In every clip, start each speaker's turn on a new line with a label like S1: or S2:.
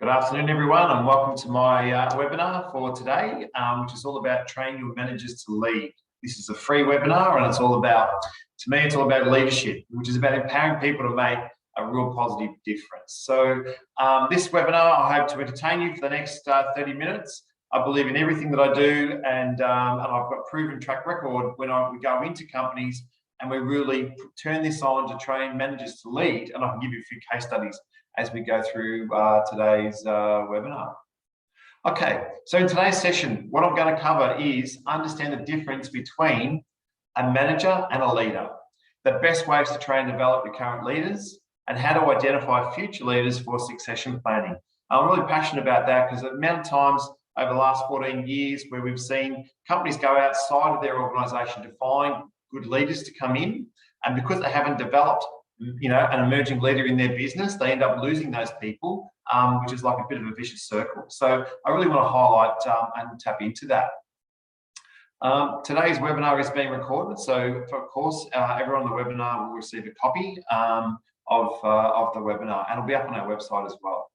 S1: Good afternoon, everyone, and welcome to my webinar for today, which is all about training your managers to lead. This is a free webinar, and it's all about, to me, it's all about leadership, which is about empowering people to make a real positive difference. So this webinar, I hope to entertain you for the next 30 minutes. I believe in everything that I do, and I've got proven track record when we go into companies and we really turn this on to train managers to lead, and I can give you a few case studies as we go through today's webinar. Okay, so in today's session, what I'm going to cover is understand the difference between a manager and a leader, the best ways to train and develop your current leaders, and how to identify future leaders for succession planning. I'm really passionate about that because the amount of times over the last 14 years where we've seen companies go outside of their organisation to find good leaders to come in, and because they haven't developed an emerging leader in their business, they end up losing those people, which is like a bit of a vicious circle. So I really want to highlight and tap into that. Today's webinar is being recorded, so of course everyone on the webinar will receive a copy of the webinar, and it'll be up on our website as well.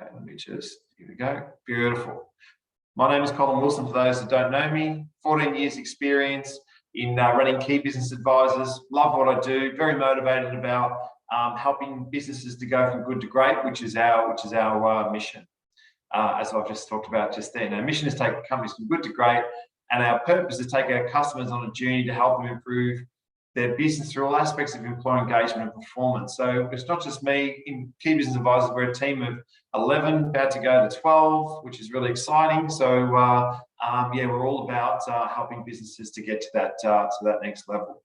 S1: Okay, let me just, here we go, beautiful. My name is Colin Wilson, for those that don't know me, 14 years experience in running key business advisors, love what I do, very motivated about helping businesses to go from good to great, which is our mission, as I've just talked about just then. Our mission is to take companies from good to great, and our purpose is to take our customers on a journey to help them improve their business through all aspects of employee engagement and performance. So it's not just me. In Key Business Advisors, we're a team of 11, about to go to 12, which is really exciting. So yeah, we're all about helping businesses to get to that next level.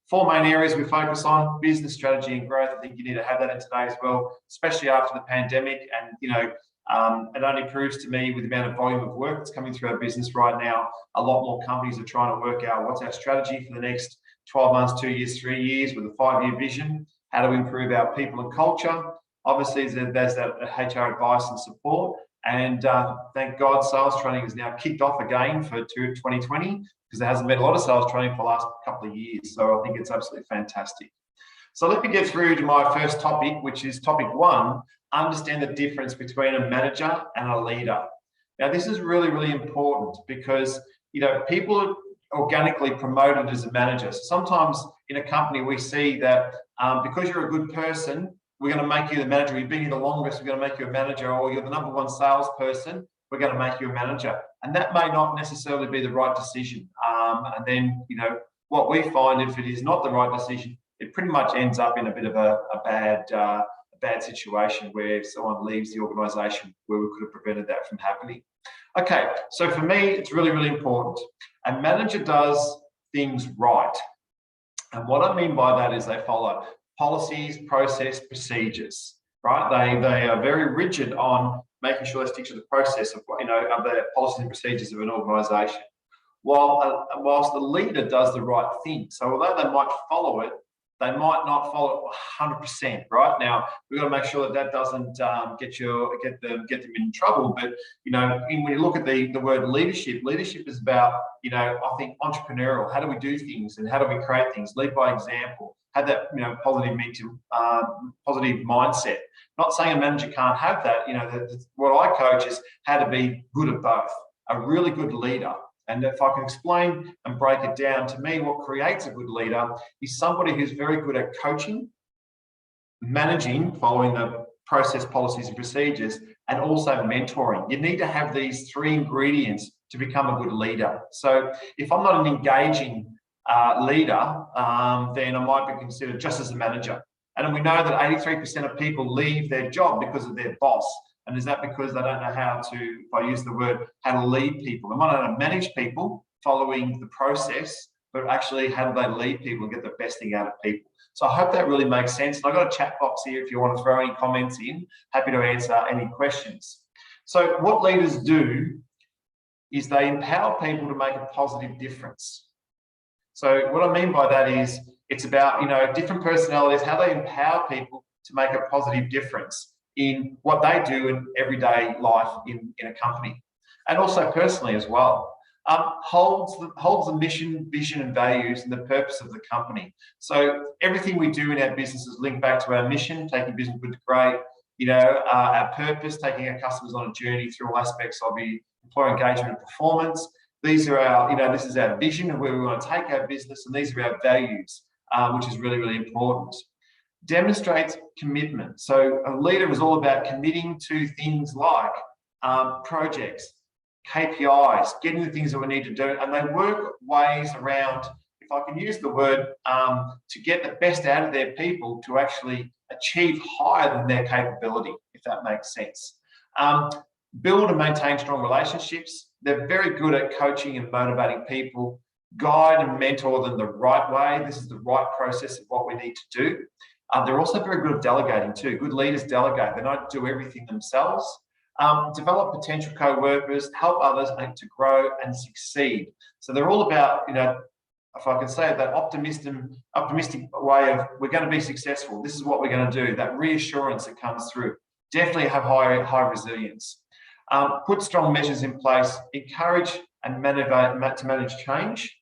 S1: 4 main areas we focus on: business strategy and growth. I think you need to have that in today as well, especially after the pandemic. And it only proves to me, with the amount of volume of work that's coming through our business right now, a lot more companies are trying to work out what's our strategy for the next 12 months, 2 years, 3 years, with a 5-year vision, how to improve our people and culture. Obviously, there's that HR advice and support. And thank God, sales training is now kicked off again for 2020, because there hasn't been a lot of sales training for the last couple of years. So I think it's absolutely fantastic. So let me get through to my first topic, which is topic 1, understand the difference between a manager and a leader. Now, this is really, really important because, people are organically promoted as a manager. So sometimes in a company, we see that because you're a good person, we're going to make you the manager. You've been here the longest, we're going to make you a manager, or you're the #1 salesperson, we're going to make you a manager. And that may not necessarily be the right decision. And then, what we find, if it is not the right decision, it pretty much ends up in a bit of a bad situation where someone leaves the organisation where we could have prevented that from happening. Okay, so for me, it's really, really important. A manager does things right. And what I mean by that is they follow policies, process, procedures, right? They are very rigid on making sure they stick to the process of the policies and procedures of an organisation. Whilst the leader does the right thing. So although they might follow it, they might not follow it 100%. Right now, we've got to make sure that doesn't get them in trouble. But when you look at the word leadership, leadership is about I think entrepreneurial. How do we do things, and how do we create things? Lead by example. Have that positive mindset. Not saying a manager can't have that. What I coach is how to be good at both. A really good leader. And if I can explain and break it down, to me, what creates a good leader is somebody who's very good at coaching, managing, following the process, policies and procedures, and also mentoring. You need to have these 3 ingredients to become a good leader. So if I'm not an engaging leader, then I might be considered just as a manager. And we know that 83% of people leave their job because of their boss. And is that because they don't know how to, if I use the word, how to lead people? They might not know how to manage people following the process, but actually how do they lead people and get the best thing out of people? So I hope that really makes sense. And I've got a chat box here if you want to throw any comments in. Happy to answer any questions. So what leaders do is they empower people to make a positive difference. So what I mean by that is it's about, different personalities, how they empower people to make a positive difference in what they do in everyday life in a company, and also personally as well. Holds the mission, vision and values and the purpose of the company. So everything we do in our business is linked back to our mission, taking business good to great, our purpose, taking our customers on a journey through all aspects of the employee engagement and performance. These are our, this is our vision of where we want to take our business, and these are our values, which is really, really important. Demonstrates commitment. So a leader is all about committing to things like projects, KPIs, getting the things that we need to do, and they work ways around, if I can use the word, to get the best out of their people to actually achieve higher than their capability, if that makes sense. Build and maintain strong relationships. They're very good at coaching and motivating people, guide and mentor them the right way. This is the right process of what we need to do. They're also very good at delegating too. Good leaders delegate. They don't do everything themselves. Develop potential co-workers, help others to grow and succeed. So they're all about, if I can say it, that optimistic way of, we're going to be successful. This is what we're going to do. That reassurance that comes through. Definitely have high resilience. Put strong measures in place. Encourage and manage change.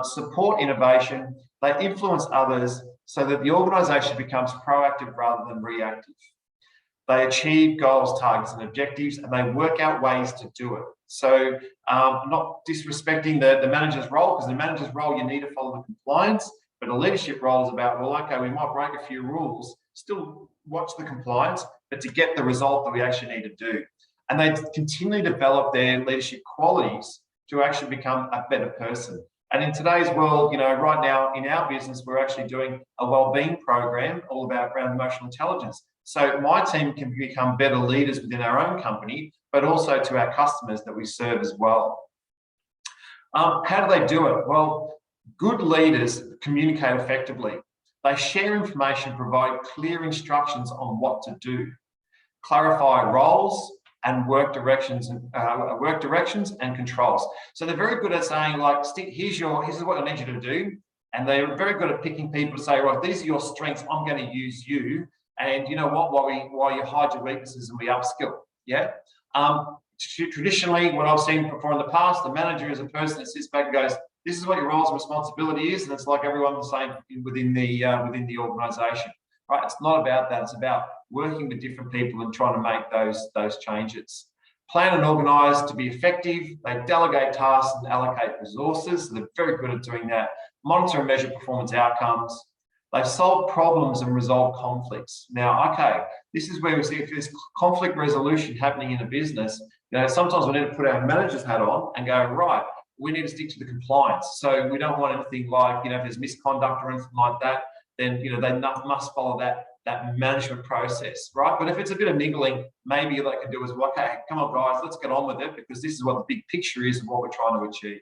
S1: Support innovation. They influence others so that the organisation becomes proactive rather than reactive. They achieve goals, targets, and objectives, and they work out ways to do it. So not disrespecting the manager's role, because the manager's role, you need to follow the compliance, but a leadership role is about, well, okay, we might break a few rules, still watch the compliance, but to get the result that we actually need to do. And they continually develop their leadership qualities to actually become a better person. And in today's world, right now in our business, we're actually doing a wellbeing program all about around emotional intelligence. So my team can become better leaders within our own company, but also to our customers that we serve as well. How do they do it? Well, good leaders communicate effectively. They share information, provide clear instructions on what to do, clarify roles and work directions and controls. So they're very good at saying, like, here's what I need you to do. And they're very good at picking people to say, right, these are your strengths, I'm going to use you. And you know what, while you hide your weaknesses and we upskill, yeah? Traditionally, what I've seen before in the past, the manager is a person that sits back and goes, this is what your roles and responsibility is, and it's like everyone the same within the organisation, right? It's not about that. It's about working with different people and trying to make those changes. Plan and organise to be effective. They delegate tasks and allocate resources. So they're very good at doing that. Monitor and measure performance outcomes. They solve problems and resolve conflicts. Now, okay, this is where we see if there's conflict resolution happening in a business, sometimes we need to put our manager's hat on and go, right, we need to stick to the compliance. So we don't want anything like, if there's misconduct or anything like that, then, they must follow that management process, right? But if it's a bit of niggling, maybe they can do is, well, okay, come on, guys, let's get on with it, because this is what the big picture is of what we're trying to achieve.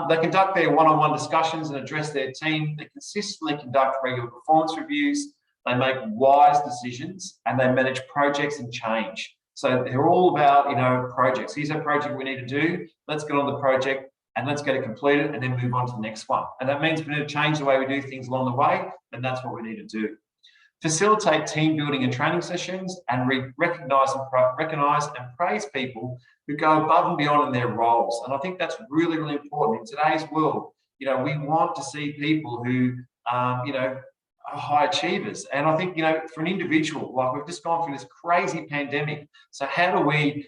S1: They conduct their one-on-one discussions and address their team. They consistently conduct regular performance reviews. They make wise decisions, and they manage projects and change. So they're all about, projects. Here's a project we need to do. Let's get on the project and let's get it completed and then move on to the next one. And that means we need to change the way we do things along the way, and that's what we need to do. Facilitate team building and training sessions, and recognise and praise people who go above and beyond in their roles. And I think that's really, really important in today's world. We want to see people who, are high achievers. And I think, for an individual, like we've just gone through this crazy pandemic. So how do we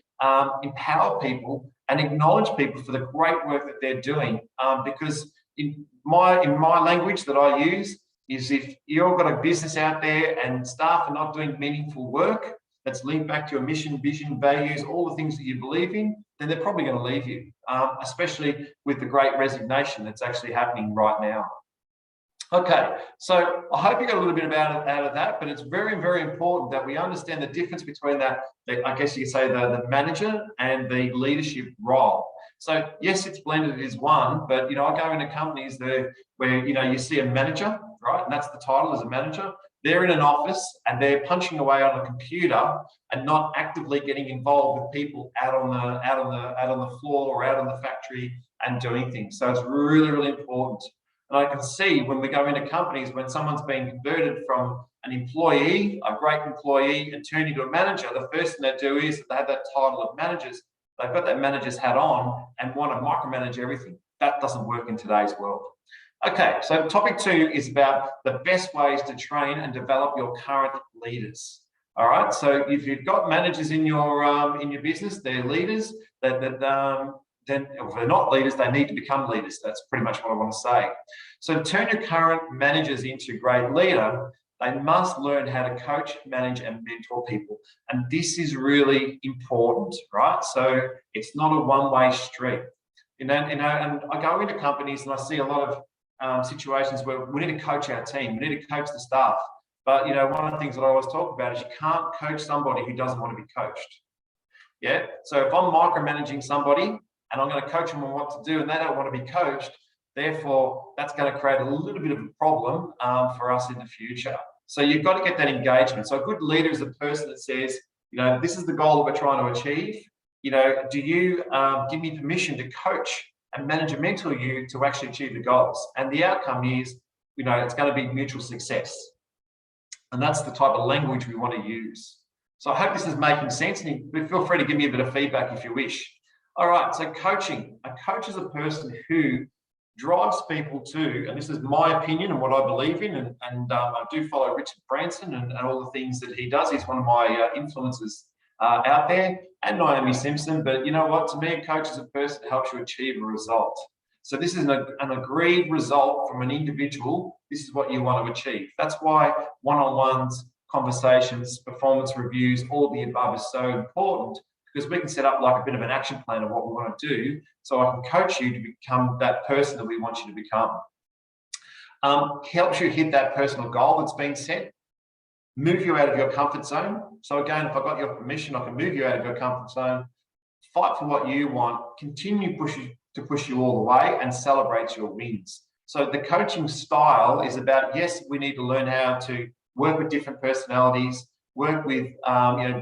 S1: empower people and acknowledge people for the great work that they're doing? Because in my language that I use, is if you've got a business out there and staff are not doing meaningful work that's linked back to your mission, vision, values, all the things that you believe in, then they're probably going to leave you, especially with the great resignation that's actually happening right now. Okay, so I hope you got a little bit out of that, but it's very, very important that we understand the difference between I guess you could say the manager and the leadership role. So yes, it's blended as one, but I go into companies there where you see a manager, right? And that's the title, as a manager. They're in an office and they're punching away on a computer and not actively getting involved with people out on the floor or out on the factory and doing things. So it's really, really important. And I can see when we go into companies, when someone's been converted from an employee, a great employee, and turned into a manager, the first thing they do is they have that title of managers. They've got that manager's hat on and want to micromanage everything. That doesn't work in today's world. Okay, so topic 2 is about the best ways to train and develop your current leaders. All right. So if you've got managers in your business, they're leaders. Then if they're not leaders, they need to become leaders. That's pretty much what I want to say. So to turn your current managers into a great leader, they must learn how to coach, manage, and mentor people. And this is really important, right? So it's not a one-way street. And I go into companies and I see a lot of situations where we need to coach our team, we need to coach the staff. But one of the things that I always talk about is you can't coach somebody who doesn't want to be coached. Yeah. So if I'm micromanaging somebody and I'm going to coach them on what to do and they don't want to be coached, therefore that's going to create a little bit of a problem for us in the future. So you've got to get that engagement. So a good leader is a person that says, this is the goal that we're trying to achieve. Do you give me permission to coach and manage and mentor you to actually achieve the goals? And the outcome is, it's going to be mutual success. And that's the type of language we want to use. So I hope this is making sense, and feel free to give me a bit of feedback if you wish. All right, so coaching. A coach is a person who drives people to, and this is my opinion and what I believe in, and I do follow Richard Branson and all the things that he does. He's one of my influencers out there, and Naomi Simpson. But you know what? To me, a coach is a person that helps you achieve a result. So this is an agreed result from an individual. This is what you want to achieve. That's why one-on-ones, conversations, performance reviews, all the above is so important, because we can set up like a bit of an action plan of what we want to do, so I can coach you to become that person that we want you to become. Helps you hit that personal goal that's been set, move you out of your comfort zone. So again, if I got your permission, I can move you out of your comfort zone, fight for what you want, continue to push you all the way, and celebrate your wins. So the coaching style is about, yes, we need to learn how to work with different personalities, work with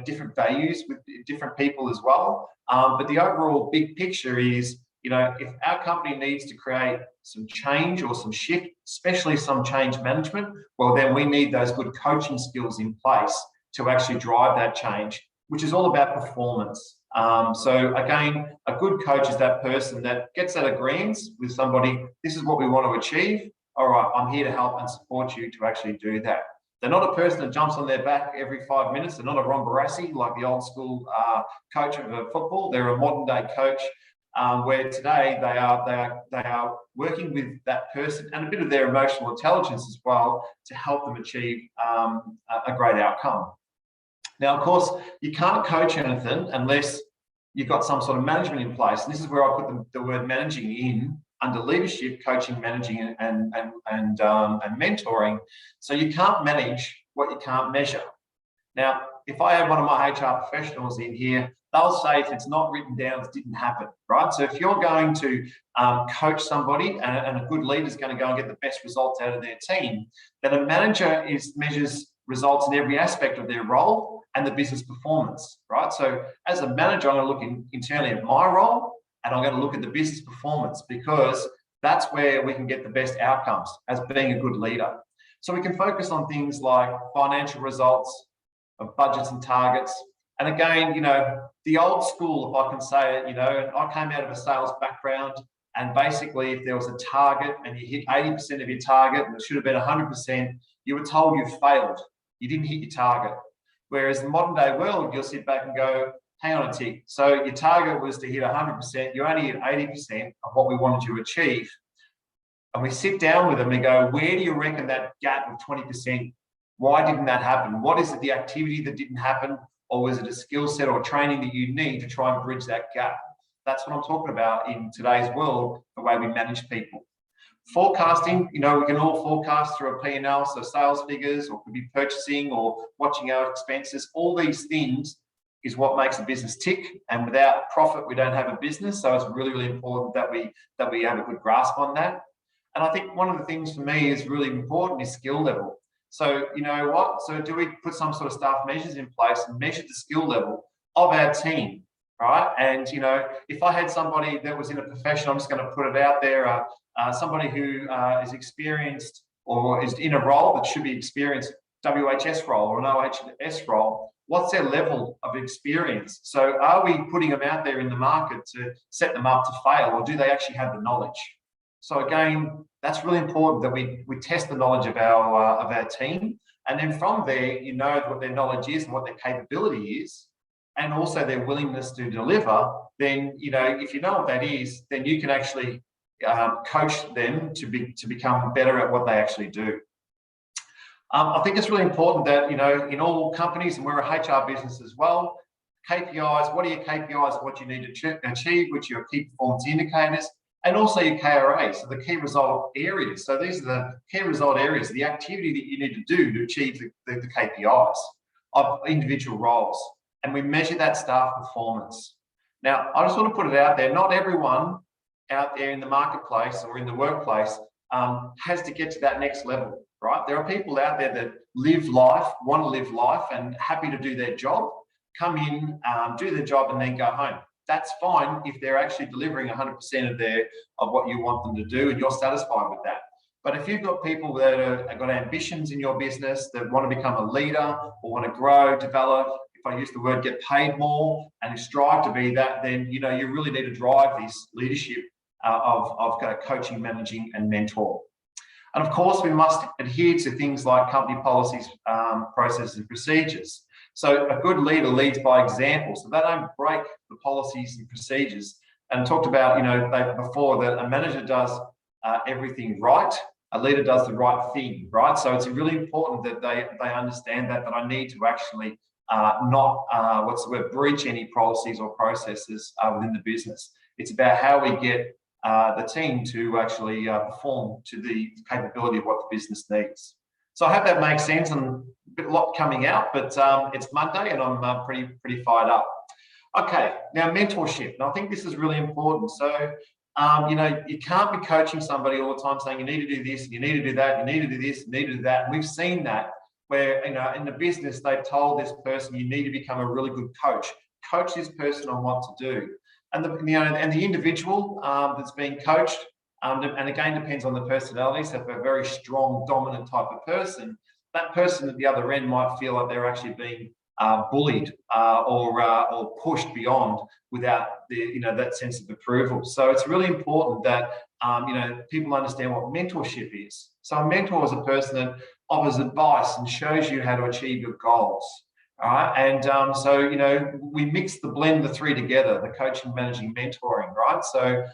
S1: different values with different people as well. But the overall big picture is, if our company needs to create some change or some shift, especially some change management, well, then we need those good coaching skills in place to actually drive that change, which is all about performance. So again, a good coach is that person that gets that agreement with somebody. This is what we want to achieve. All right, I'm here to help and support you to actually do that. They're not a person that jumps on their back every 5 minutes. They're not a Ron Barassi like the old school coach of football. They're a modern day coach where today they are working with that person and a bit of their emotional intelligence as well to help them achieve a great outcome. Now, of course, you can't coach anything unless you've got some sort of management in place. And this is where I put the word managing in under leadership, coaching, managing, and mentoring. So you can't manage what you can't measure. Now, if I had one of my HR professionals in here, they'll say if it's not written down, it didn't happen, right? So if you're going to coach somebody and a good leader is going to go and get the best results out of their team, then a manager measures results in every aspect of their role and the business performance, right? So as a manager, I'm going to look internally at my role, and I'm going to look at the business performance, because that's where we can get the best outcomes as being a good leader. So we can focus on things like financial results, of budgets and targets. And again, the old school, if I can say it, I came out of a sales background, and basically if there was a target and you hit 80% of your target and it should have been 100%, you were told you failed. You didn't hit your target. Whereas in the modern day world, you'll sit back and go, hang on a tick. So your target was to hit 100%. You only hit 80% of what we wanted to achieve. And we sit down with them and go, where do you reckon that gap of 20%? Why didn't that happen? What is it, the activity that didn't happen? Or was it a skill set or training that you need to try and bridge that gap? That's what I'm talking about in today's world, the way we manage people. Forecasting, we can all forecast through a P&L, so sales figures, or could be purchasing or watching our expenses. All these things is what makes a business tick, and without profit, we don't have a business. So it's really, really important that we have a good grasp on that. And I think one of the things for me is really important is skill level. So So do we put some sort of staff measures in place and measure the skill level of our team, right? And if I had somebody that was in a profession, I'm just going to put it out there, somebody who is experienced or is in a role that should be experienced, WHS role or an OHS role, what's their level of experience? So are we putting them out there in the market to set them up to fail, or do they actually have the knowledge? So again, that's really important that we test the knowledge of our team. And then from there, you know what their knowledge is and what their capability is, and also their willingness to deliver. Then, you know, if you know what that is, then you can actually coach them to become better at what they actually do. I think it's really important that, you know, in all companies, and we're a HR business as well, KPIs, what are your KPIs, what you need to achieve, which are your key performance indicators, and also your KRA, so the key result areas. So these are the key result areas, the activity that you need to do to achieve the KPIs of individual roles. And we measure that staff performance. Now, I just want to put it out there, not everyone out there in the marketplace or in the workplace has to get to that next level, right? There are people out there that live life, want to live life, and happy to do their job, come in, do their job, and then go home. That's fine if they're actually delivering 100% of what you want them to do, and you're satisfied with that. But if you've got people that have got ambitions in your business, that want to become a leader or want to grow, develop, if I use the word get paid more, and strive to be that, then, you know, you really need to drive this leadership of coaching, managing, and mentor. And of course, we must adhere to things like company policies, processes, and procedures. So a good leader leads by example. So they don't break the policies and procedures. And talked about, you know, before, that a manager does everything right, a leader does the right thing, right? So it's really important that they understand that I need to actually not breach any policies or processes within the business. It's about how we get the team to actually perform to the capability of what the business needs. So I hope that makes sense, and a lot coming out, but it's Monday and I'm pretty fired up. Okay, now mentorship. And I think this is really important. So, you know, you can't be coaching somebody all the time saying you need to do this, you need to do that, you need to do this, you need to do that. And we've seen that where, you know, in the business, they've told this person, you need to become a really good coach. Coach this person on what to do. And the individual that's being coached, and again, depends on the personality. So if they're a very strong, dominant type of person, that person at the other end might feel like they're actually being bullied or pushed beyond without that sense of approval. So it's really important that people understand what mentorship is. So a mentor is a person that offers advice and shows you how to achieve your goals. All right, and so we blend the three together: the coaching, managing, mentoring. Right, so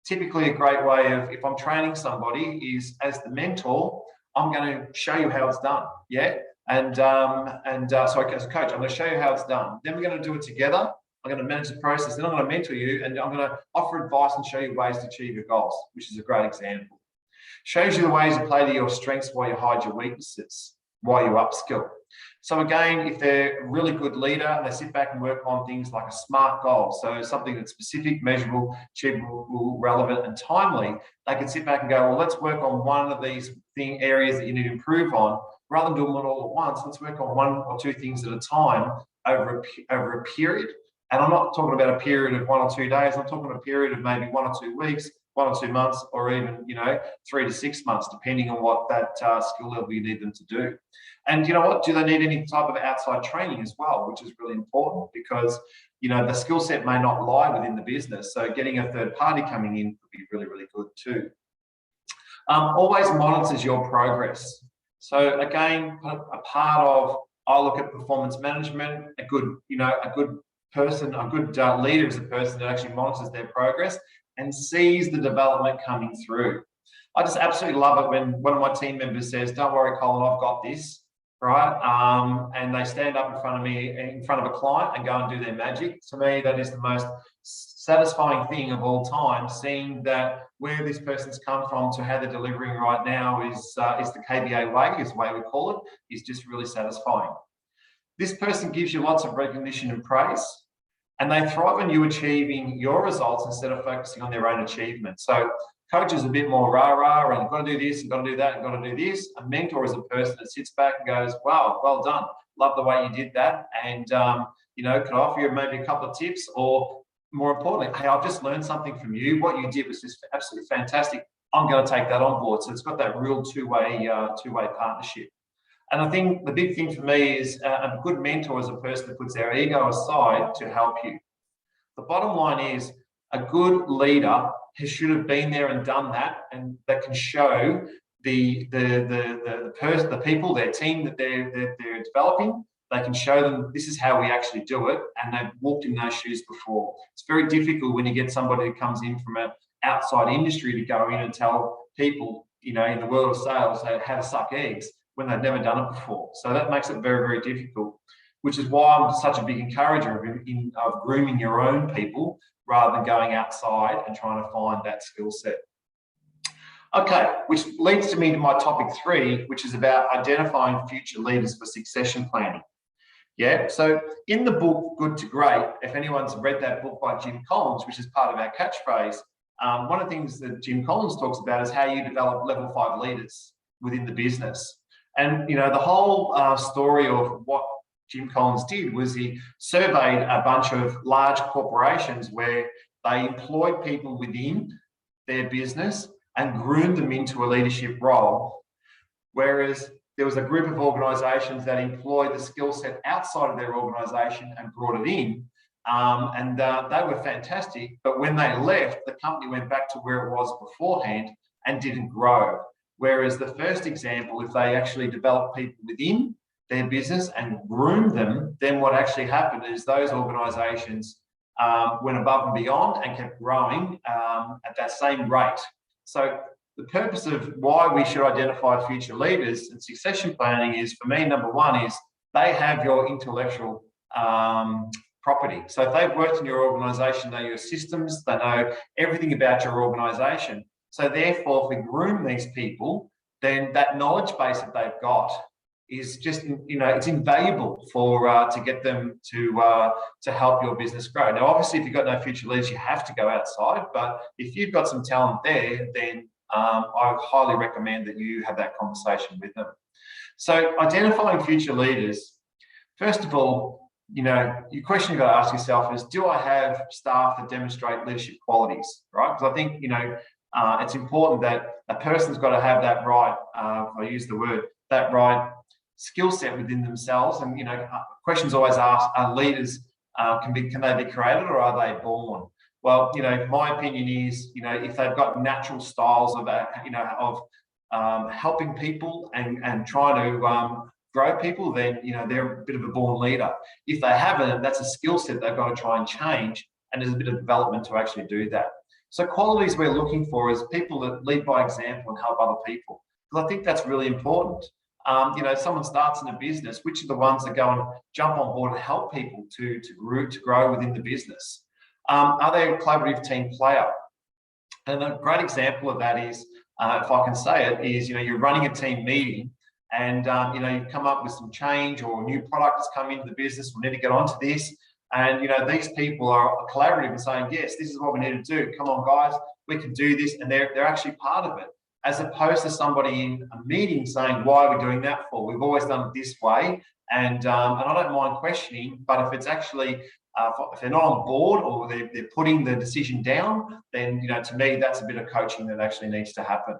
S1: typically a great way of, if I'm training somebody, is as the mentor, I'm going to show you how it's done. Yeah. So as a coach, I'm going to show you how it's done. Then we're going to do it together. I'm going to manage the process. Then I'm going to mentor you, and I'm going to offer advice and show you ways to achieve your goals, which is a great example. Shows you the ways to play to your strengths while you hide your weaknesses, while you upskill. So again, if they're a really good leader and they sit back and work on things like a SMART goal, so something that's specific, measurable, achievable, relevant, and timely, they can sit back and go, well, let's work on one of these areas that you need to improve on. Rather than doing it all at once, let's work on one or two things at a time over a period. And I'm not talking about a period of 1 or 2 days. I'm talking a period of maybe 1 or 2 weeks, 1 or 2 months, or even 3 to 6 months, depending on what that skill level you need them to do. And you know what? Do they need any type of outside training as well, which is really important, because the skill set may not lie within the business. So getting a third party coming in could be really, really good too. Always monitors your progress. So again, a part of, I look at performance management. A good person, a good leader is a person that actually monitors their progress and sees the development coming through. I just absolutely love it when one of my team members says, "Don't worry, Colin, I've got this," right? And they stand up in front of me, in front of a client, and go and do their magic. To me, that is the most satisfying thing of all time, seeing that where this person's come from to how they're delivering right now is the KBA way, is the way we call it, is just really satisfying. This person gives you lots of recognition and praise, and they thrive on you achieving your results instead of focusing on their own achievements. So coach is a bit more rah-rah, and you've got to do this, you've got to do that, you've got to do this. A mentor is a person that sits back and goes, "Wow, well done. Love the way you did that. And, could I offer you maybe a couple of tips?" Or more importantly, "Hey, I've just learned something from you. What you did was just absolutely fantastic. I'm going to take that on board." So it's got that real two-way partnership. And I think the big thing for me is a good mentor is a person that puts their ego aside to help you. The bottom line is, a good leader should have been there and done that, and that can show the people, their team that they're developing, they can show them this is how we actually do it, and they've walked in those shoes before. It's very difficult when you get somebody who comes in from an outside industry to go in and tell people, in the world of sales, how to suck eggs when they've never done it before. So that makes it very, very difficult, which is why I'm such a big encourager of grooming your own people rather than going outside and trying to find that skill set. Okay, which leads me to my topic 3, which is about identifying future leaders for succession planning. Yeah, so in the book, Good to Great, if anyone's read that book by Jim Collins, which is part of our catchphrase, one of the things that Jim Collins talks about is how you develop level 5 leaders within the business. And, the whole story of what Jim Collins did was he surveyed a bunch of large corporations where they employed people within their business and groomed them into a leadership role, whereas there was a group of organisations that employed the skill set outside of their organisation and brought it in, and they were fantastic. But when they left, the company went back to where it was beforehand and didn't grow. Whereas the first example, if they actually developed people within their business and groomed them, then what actually happened is those organisations went above and beyond and kept growing at that same rate. So the purpose of why we should identify future leaders and succession planning is, for me, number one is they have your intellectual property. So if they've worked in your organisation, they know your systems, they know everything about your organisation. So therefore, if we groom these people, then that knowledge base that they've got is just, it's invaluable for to get them to help your business grow. Now, obviously, if you've got no future leaders, you have to go outside. But if you've got some talent there, then I highly recommend that you have that conversation with them. So identifying future leaders, first of all, your question you've got to ask yourself is, do I have staff that demonstrate leadership qualities, right? Because I think, it's important that a person's got to have that right, I use the word, that right skill set within themselves. And, questions always asked, are leaders, can they be created or are they born? Well, my opinion is, if they've got natural styles of helping people and trying to grow people, then, they're a bit of a born leader. If they haven't, that's a skill set they've got to try and change. And there's a bit of development to actually do that. So qualities we're looking for is people that lead by example and help other people. Because I think that's really important. Someone starts in a business, which are the ones that go and jump on board and help people to grow within the business? Are they a collaborative team player? And a great example of that is, if I can say it, is, you're running a team meeting and, you've come up with some change or a new product has come into the business. We need to get onto this. And, these people are collaborative and saying, yes, this is what we need to do. Come on, guys, we can do this. And they're actually part of it, as opposed to somebody in a meeting saying, why are we doing that for? We've always done it this way. And I don't mind questioning, but if it's actually, if they're not on board or they're putting the decision down, then, to me, that's a bit of coaching that actually needs to happen.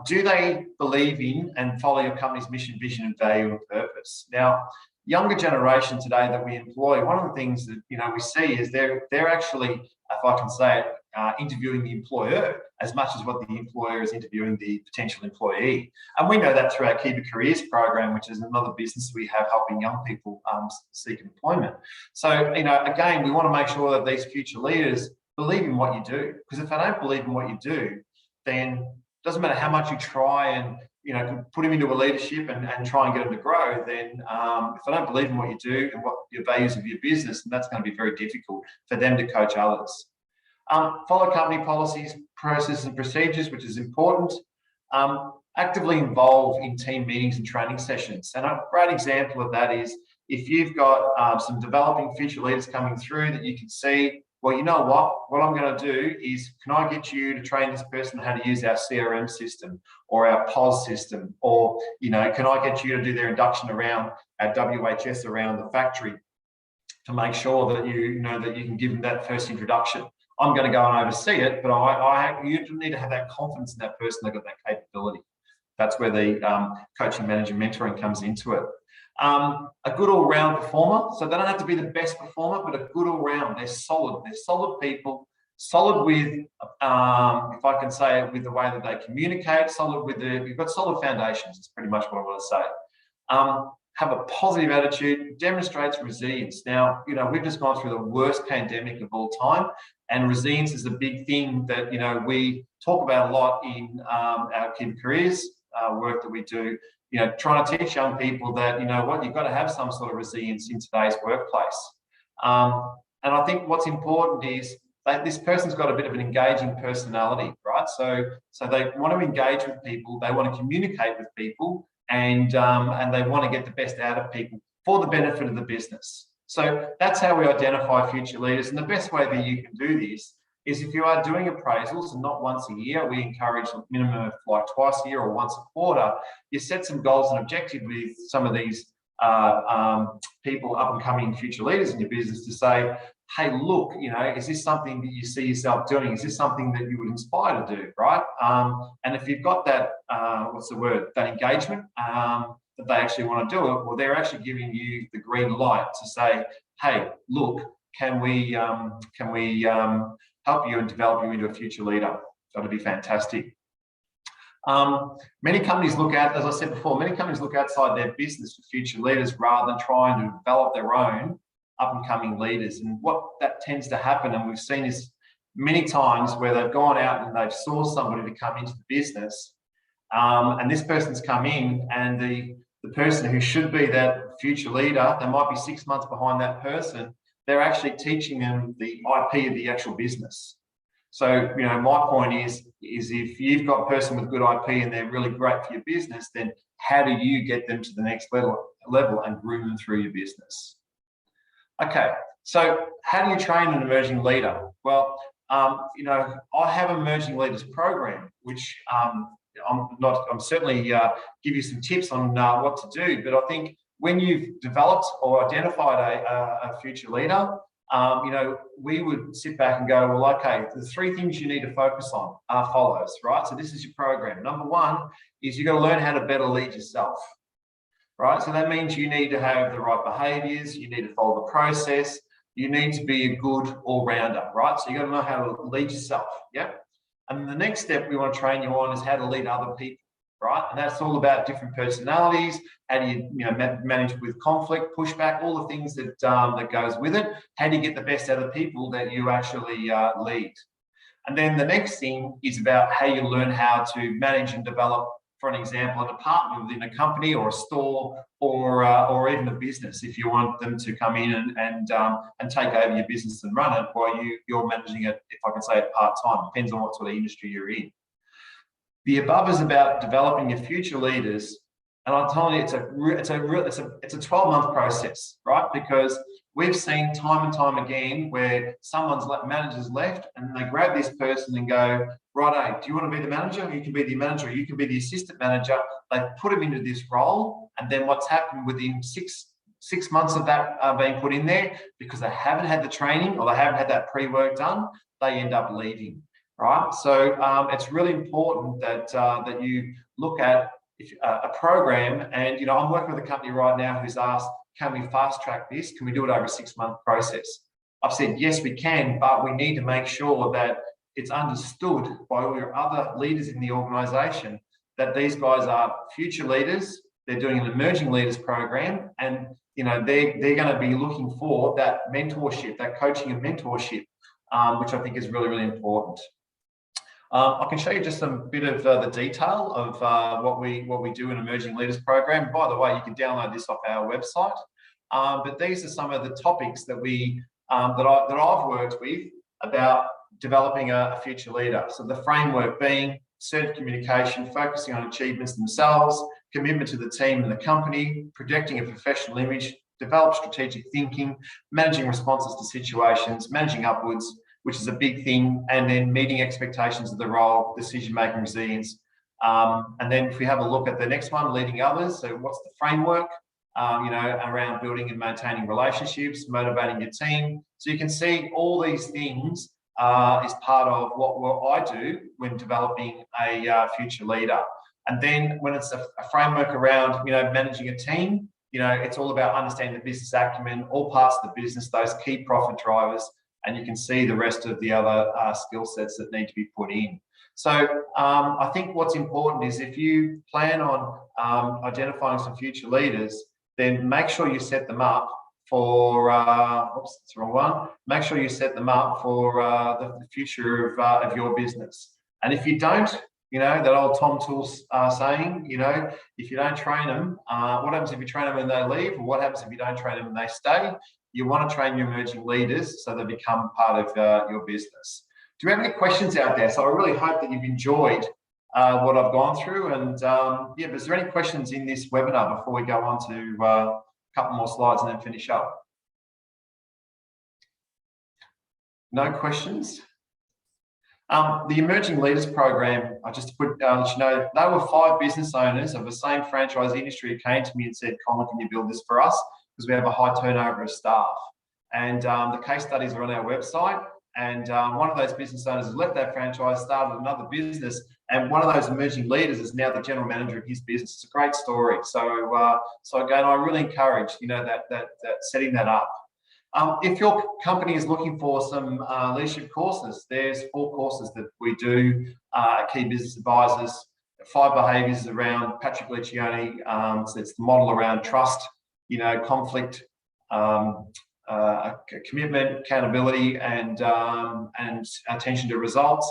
S1: Do they believe in and follow your company's mission, vision, and value and purpose? Now, younger generation today that we employ, one of the things that we see is they're actually, if I can say it, interviewing the employer as much as what the employer is interviewing the potential employee. And we know that through our Keep It Careers program, which is another business we have helping young people seek employment. So, again, we want to make sure that these future leaders believe in what you do. Because if they don't believe in what you do, then it doesn't matter how much you try and put them into a leadership and try and get them to grow, then if they don't believe in what you do and what your values of your business, then that's going to be very difficult for them to coach others. Follow company policies, processes and procedures, which is important. Actively involve in team meetings and training sessions. And a great example of that is if you've got some developing future leaders coming through that you can see, well, you know what I'm going to do is, can I get you to train this person how to use our CRM system or our POS system? Or, can I get you to do their induction around our WHS around the factory to make sure that you can give them that first introduction? I'm going to go and oversee it, but you need to have that confidence in that person. They've got that capability. That's where the coaching, manager, mentoring comes into it. A good all-round performer. So they don't have to be the best performer, but a good all-round. They're solid. They're solid people, solid with, if I can say it, with the way that they communicate, solid with you've got solid foundations, is pretty much what I want to say. Have a positive attitude, demonstrates resilience. Now, we've just gone through the worst pandemic of all time, and resilience is a big thing that, we talk about a lot in our kid careers work that we do, trying to teach young people that, you've got to have some sort of resilience in today's workplace. And I think what's important is that this person's got a bit of an engaging personality, right? So they want to engage with people, they want to communicate with people, and they want to get the best out of people for the benefit of the business. So that's how we identify future leaders. And the best way that you can do this is, if you are doing appraisals, and not once a year, we encourage a minimum of like twice a year or once a quarter, you set some goals and objectives with some of these people, up and coming future leaders in your business, to say, hey, look, is this something that you see yourself doing? Is this something that you would inspire to do, right? And if you've got that, that engagement, that they actually want to do it, well, they're actually giving you the green light to say, hey, look, can we help you and develop you into a future leader? That'd be fantastic. Many companies look at, as I said before, many companies look outside their business for future leaders rather than trying to develop their own up-and-coming leaders. And what that tends to happen, and we've seen this many times, where they've gone out and they've sourced somebody to come into the business, and this person's come in, and the person who should be that future leader, they might be 6 months behind that person. They're actually teaching them the IP of the actual business. So, my point is if you've got a person with good IP and they're really great for your business, then how do you get them to the next level and groom them through your business? Okay, so how do you train an emerging leader? Well, I have an emerging leaders program, which I'm certainly give you some tips on what to do. But I think when you've developed or identified a future leader, we would sit back and go, well, okay, the 3 things you need to focus on are follows, right? So this is your program. Number 1 is you've got to learn how to better lead yourself. Right, so that means you need to have the right behaviours, you need to follow the process, you need to be a good all-rounder, right? So you got to know how to lead yourself, yeah? And the next step we want to train you on is how to lead other people, right? And that's all about different personalities, how do you, manage with conflict, pushback, all the things that that goes with it. How do you get the best out of people that you actually lead? And then the next thing is about how you learn how to manage and develop, for an example, a department within a company or a store or even a business, if you want them to come in and take over your business and run it while you're managing it, if I can say it, part-time. Depends on what sort of industry you're in. The above is about developing your future leaders, and I'm telling you, it's a 12-month process, right? Because we've seen time and time again where manager's left, and they grab this person and go, right, do you want to be the manager? You can be the manager, you can be the assistant manager. They put them into this role, and then what's happened within six months of that being put in there, because they haven't had the training or they haven't had that pre-work done, they end up leaving, right? So it's really important that you look at a program, and I'm working with a company right now who's asked, can we fast track this? Can we do it over a 6-month process? I've said, yes, we can, but we need to make sure that it's understood by all your other leaders in the organisation that these guys are future leaders. They're doing an emerging leaders program, and they're going to be looking for that mentorship, that coaching and mentorship, which I think is really, really important. I can show you just a bit of the detail of what we do in Emerging Leaders Program. By the way, you can download this off our website. But these are some of the topics that that I've worked with about developing a future leader. So the framework being assertive communication, focusing on achievements themselves, commitment to the team and the company, projecting a professional image, develop strategic thinking, managing responses to situations, managing upwards, which is a big thing, and then meeting expectations of the role, decision-making resilience. And then if we have a look at the next one, leading others. So what's the framework, around building and maintaining relationships, motivating your team. So you can see all these things is part of what I do when developing a future leader. And then when it's a framework around, managing a team, it's all about understanding the business acumen, all parts of the business, those key profit drivers, and you can see the rest of the other skill sets that need to be put in. So I think what's important is if you plan on identifying some future leaders, then make sure you set them up for, oops, that's the wrong one. Make sure you set them up for the future of your business. And if you don't, you know, that old Tom Tools saying, you know, if you don't train them, what happens if you train them and they leave? Or what happens if you don't train them and they stay? You want to train your emerging leaders so they become part of your business. Do you have any questions out there? So I really hope that you've enjoyed what I've gone through. And yeah, but is there any questions in this webinar before we go on to a couple more slides and then finish up? No questions? The Emerging Leaders Program, I just put let you know, they were 5 business owners of the same franchise industry who came to me and said, Colin, can you build this for us? Because we have a high turnover of staff. And the case studies are on our website. And one of those business owners has left that franchise, started another business, and one of those emerging leaders is now the general manager of his business. It's a great story. So, so again, I really encourage, you know, that setting that up. If your company is looking for some leadership courses, there's 4 courses that we do at Key Business Advisors. 5 behaviours around Patrick Leccioni. So it's the model around trust, you know, conflict, commitment, accountability, and attention to results.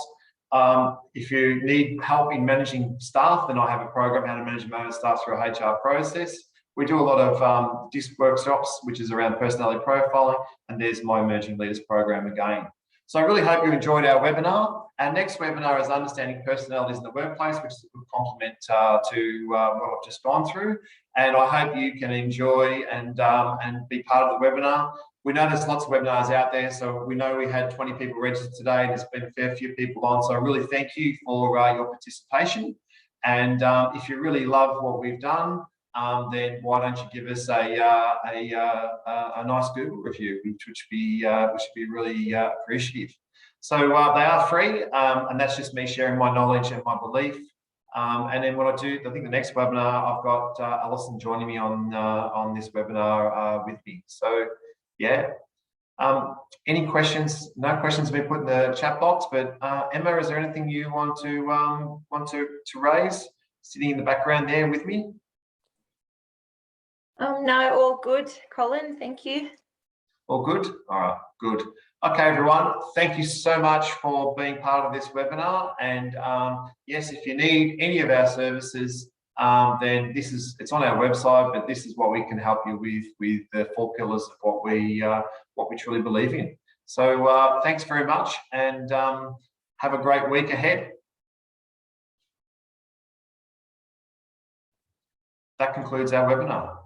S1: If you need help in managing staff, then I have a program, How to Manage my own staff through a HR process. We do a lot of DISC workshops, which is around personality profiling, and there's my Emerging Leaders program again. So I really hope you enjoyed our webinar. Our next webinar is Understanding Personalities in the Workplace, which is a good complement to what I've just gone through. And I hope you can enjoy and be part of the webinar. We know there's lots of webinars out there, so we know we had 20 people registered today. There's been a fair few people on, so I really thank you for your participation. And if you really love what we've done, then why don't you give us a nice Google review, which would be really appreciative. So they are free, and that's just me sharing my knowledge and my belief. And then what I do, I think the next webinar, I've got Alison joining me on this webinar with me. So yeah. Any questions? No questions have been put in the chat box, but Emma, is there anything you want to raise? Sitting in the background there with me.
S2: No, all good, Colin. Thank you.
S1: All good? All right, good. Okay, everyone, thank you so much for being part of this webinar. And yes, if you need any of our services, then it's on our website, but this is what we can help you with the 4 pillars of what we truly believe in. So thanks very much, and have a great week ahead. That concludes our webinar.